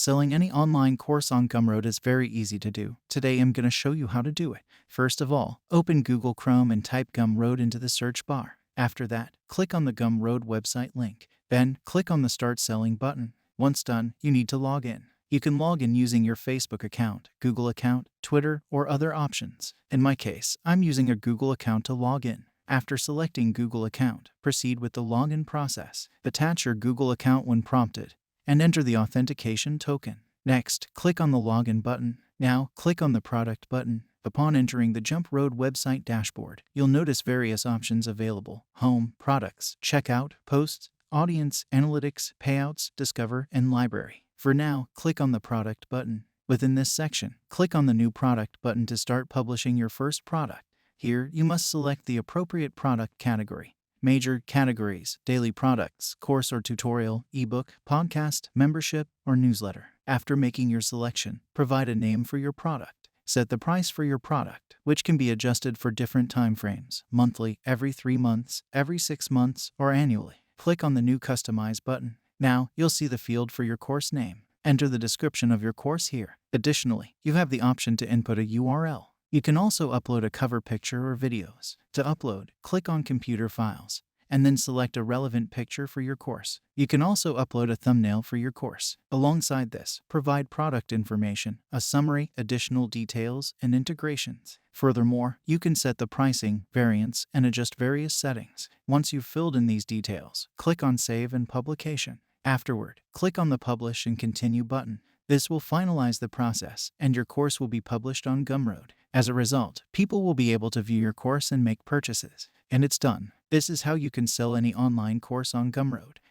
Selling any online course on Gumroad is very easy to do. Today I'm going to show you how to do it. First of all, open Google Chrome and type Gumroad into the search bar. After that, click on the Gumroad website link. Then, click on the Start Selling button. Once done, you need to log in. You can log in using your Facebook account, Google account, Twitter, or other options. In my case, I'm using a Google account to log in. After selecting Google account, proceed with the login process. Attach your Google account when prompted, and enter the authentication token. Next, click on the Login button. Now, click on the Product button. Upon entering the Gumroad website dashboard, you'll notice various options available: Home, Products, Checkout, Posts, Audience, Analytics, Payouts, Discover, and Library. For now, click on the Product button. Within this section, click on the New Product button to start publishing your first product. Here, you must select the appropriate product category. Major categories: daily products, course or tutorial, ebook, podcast, membership, or newsletter. After making your selection, provide a name for your product. Set the price for your product, which can be adjusted for different time frames: monthly, every 3 months, every 6 months, or annually. Click on the new Customize button. Now, you'll see the field for your course name. Enter the description of your course here. Additionally, you have the option to input a URL. You can also upload a cover picture or videos. To upload, click on Computer Files, and then select a relevant picture for your course. You can also upload a thumbnail for your course. Alongside this, provide product information, a summary, additional details, and integrations. Furthermore, you can set the pricing, variants, and adjust various settings. Once you've filled in these details, click on Save and Publication. Afterward, click on the Publish and Continue button. This will finalize the process, and your course will be published on Gumroad. As a result, people will be able to view your course and make purchases. And it's done. This is how you can sell any online course on Gumroad.